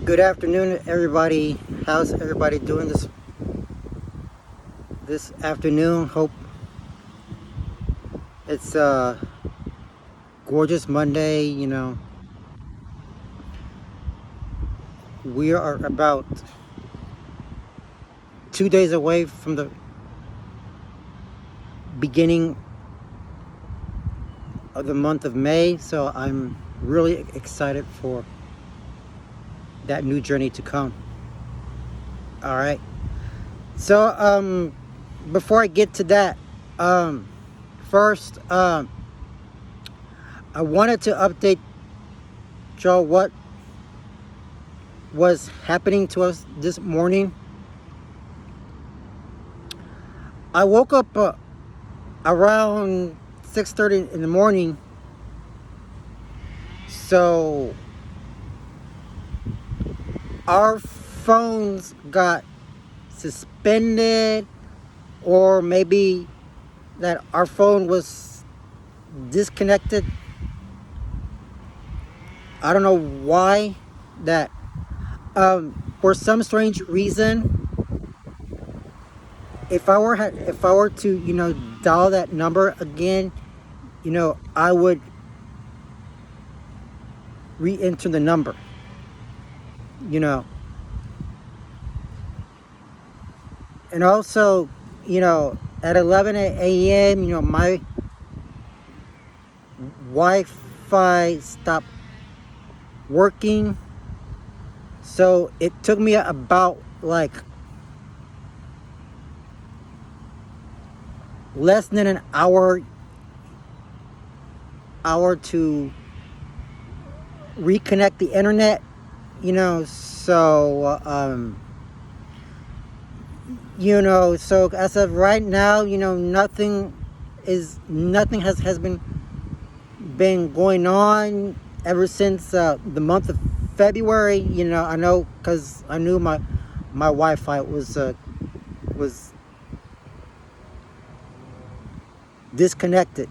Good afternoon, everybody. How's everybody doing this afternoon? Hope it's a gorgeous Monday. We are about 2 days away from the beginning of the month of May, so I'm really excited for that new journey to come. All right. So before I get to that, first I wanted to update y'all what was happening to us this morning. I woke up around 6:30 in the morning, so our phones got suspended, or maybe that our phone was disconnected. I don't know why that. For some strange reason, if I were to dial that number again, I would re-enter the number. And also, at 11 a.m., my Wi-Fi stopped working. So it took me about like less than an hour to reconnect the internet. So as of right now, nothing has been going on ever since the month of February. I know, because I knew my Wi-Fi was disconnected.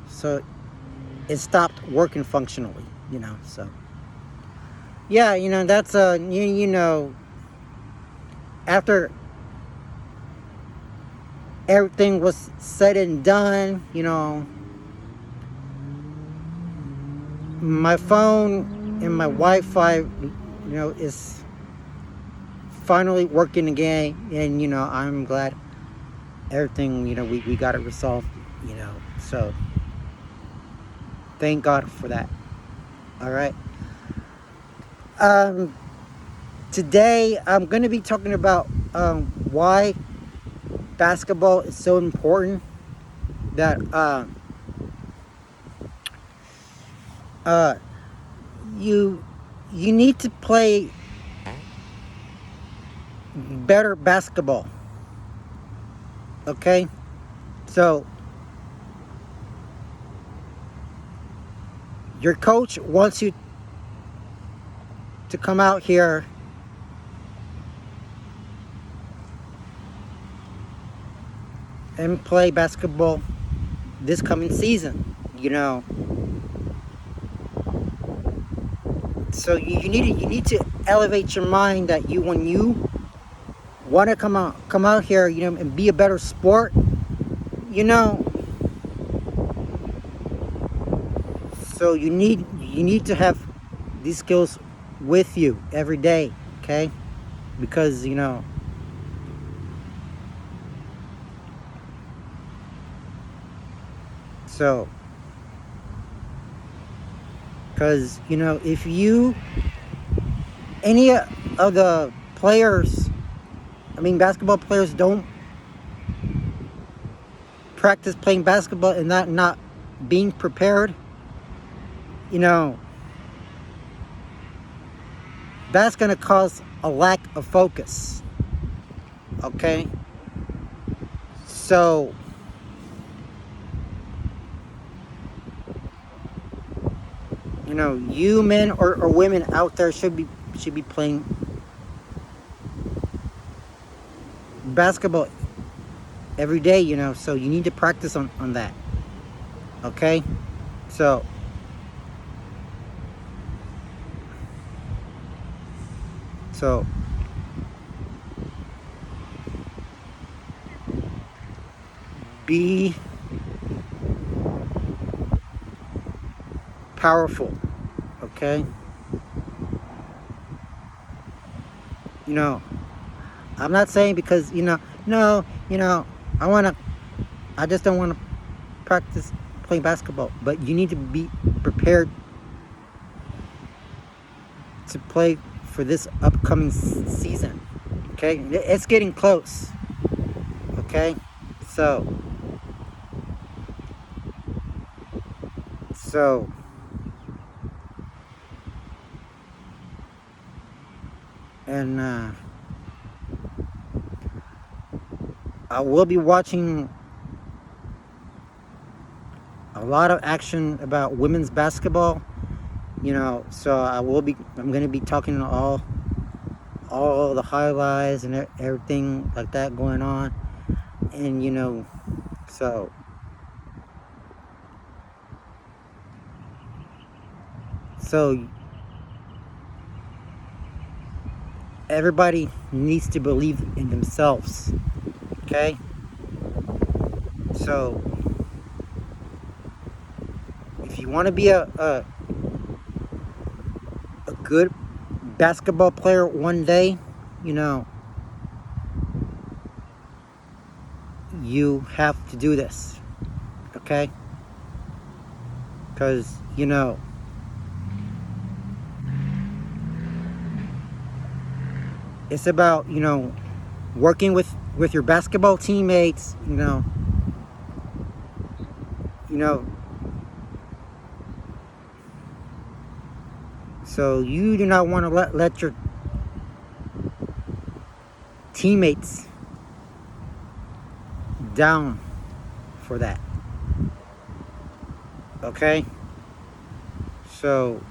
So it stopped working functionally. So yeah, that's after everything was said and done, my phone and my Wi-Fi, is finally working again, and I'm glad everything, we got it resolved, so thank God for that. All right. Today I'm going to be talking about why basketball is so important, that you need to play better basketball. Okay? So your coach wants you to come out here and play basketball this coming season, So you need to elevate your mind, that when you want to come out here, and be a better sport, so you need to have these skills with you every day, okay? Because so because if any of the players, basketball players, don't practice playing basketball and not being prepared, that's going to cause a lack of focus. Okay? So you men or women out there should be playing basketball every day, so you need to practice on that. Okay? So So be powerful, okay? You know, I'm not saying because, no, I just don't want to practice playing basketball, but you need to be prepared to play for this upcoming season, okay? It's getting close, okay? So, and I will be watching a lot of action about women's basketball, so I'm going to be talking all the highlights and everything like that going on. And so everybody needs to believe in themselves, okay? So if you want to be a good basketball player one day, you have to do this, okay? Because it's about working with your basketball teammates, so you do not want to let your teammates down for that, okay? So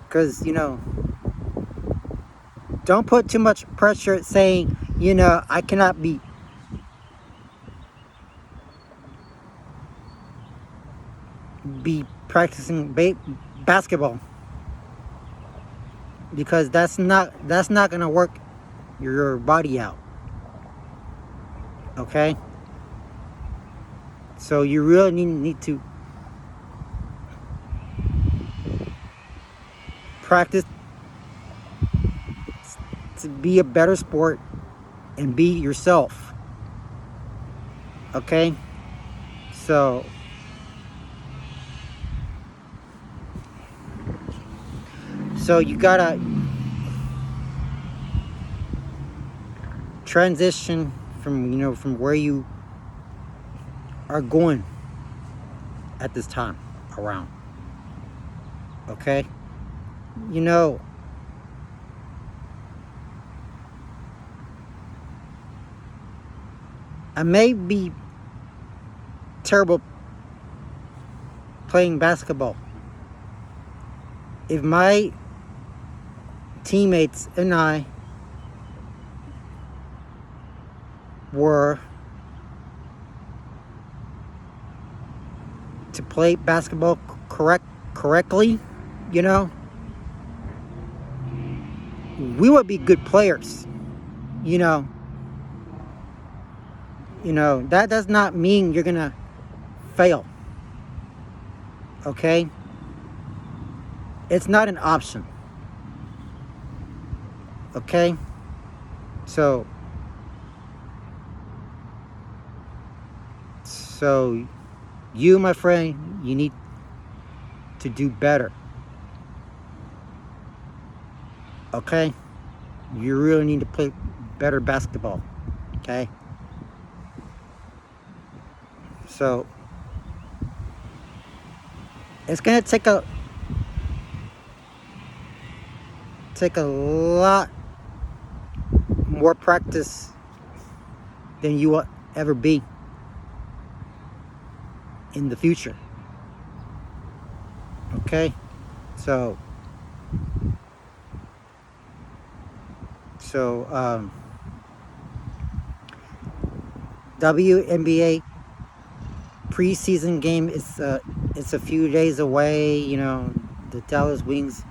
because don't put too much pressure saying I cannot be practicing basketball, because that's not gonna work your body out, okay? So you really need to practice to be a better sport and be yourself, okay? So you gotta transition from where you are going at this time around, okay? I may be terrible playing basketball. If my teammates and I were to play basketball correctly, we would be good players. That does not mean you're gonna fail, okay? It's not an option, okay? So you, my friend, you need to do better, okay? You really need to play better basketball, okay? So it's gonna take a lot more practice than you will ever be in the future, okay? So WNBA preseason game is it's a few days away. You know, the Dallas Wings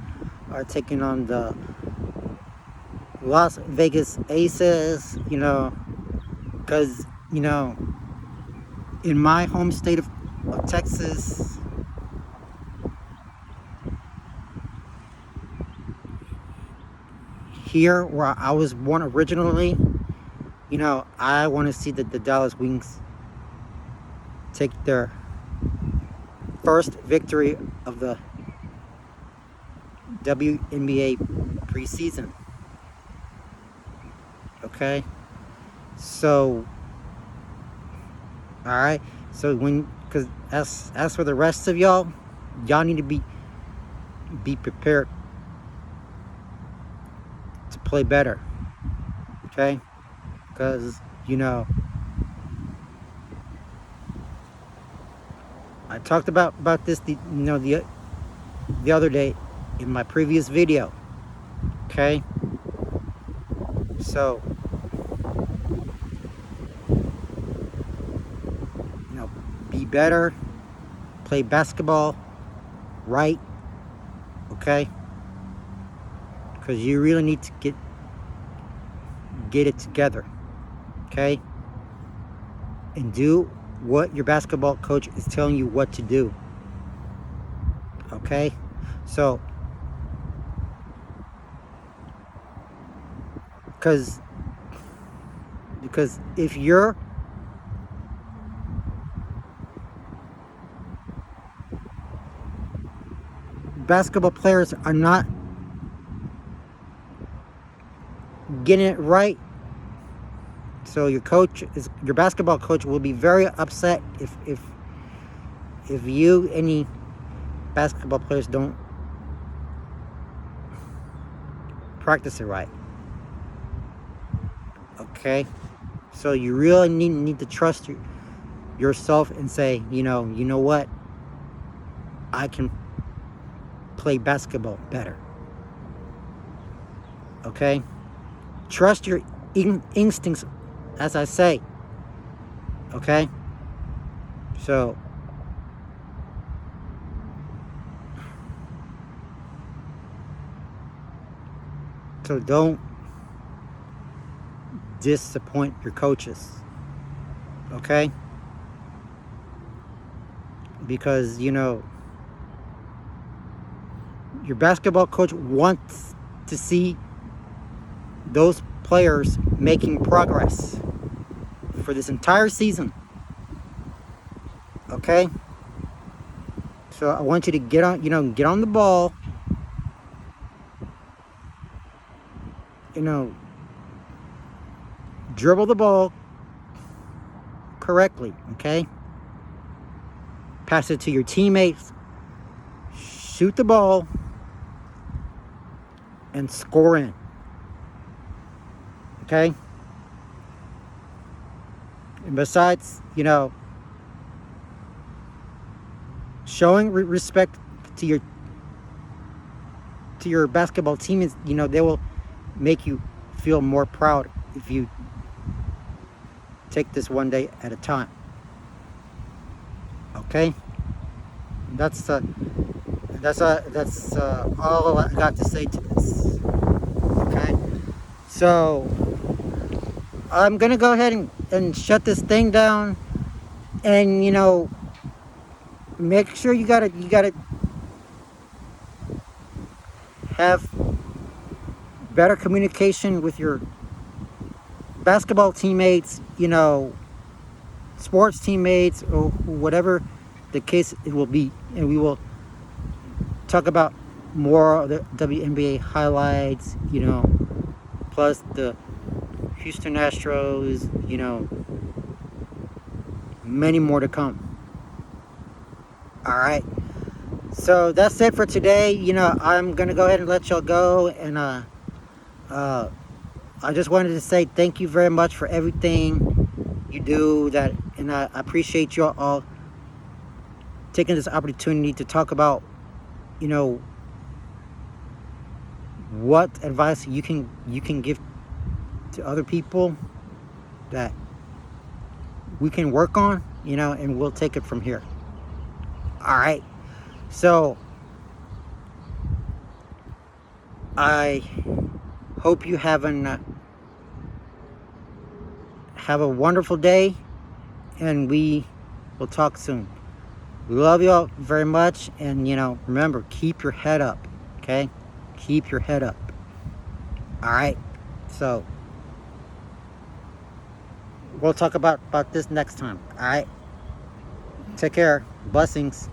are taking on the Las Vegas Aces. You know, because you know, in my home state of Texas, here where I was born originally, you know, I want to see the Dallas Wings take their first victory of the WNBA preseason. Okay, so all right, so because as for the rest of y'all need to be prepared to play better. Okay, because you know, I talked about this the other day in my previous video. Okay, so you know, be better, play basketball right. Okay, because you really need to get it together. Okay, and do what your basketball coach is telling you what to do. Okay, so because if your basketball players are not getting it right, so your basketball coach will be very upset if any basketball players don't practice it right. Okay, so you really need to trust yourself and say, you know what, I can play basketball better. Okay, trust your instincts, as I say. Okay, so don't disappoint your coaches. Okay, because you know, your basketball coach wants to see those players making progress for this entire season. Okay, so I want you to get on the ball, you know, dribble the ball correctly. Okay, pass it to your teammates, shoot the ball, and score in. Okay, and besides, you know, showing respect to your basketball teammates, you know, they will make you feel more proud if you take this one day at a time. Okay, that's all I got to say to this. Okay, so I'm gonna go ahead and shut this thing down, and you know, make sure you gotta have better communication with your basketball teammates, you know, sports teammates, or whatever the case it will be, and we will talk about more of the WNBA highlights, you know, plus the Houston Astros, you know, many more to come. All right, so that's it for today. You know, I'm gonna go ahead and let y'all go, and I just wanted to say thank you very much for everything you do, and I appreciate you all taking this opportunity to talk about, you know, what advice you can give to other people that we can work on. and we'll take it from here. All right. So I hope you have a wonderful day, and we will talk soon. Love y'all very much, and remember, keep your head up. Okay, keep your head up. All right. So we'll talk about this next time. All right. Take care. Blessings.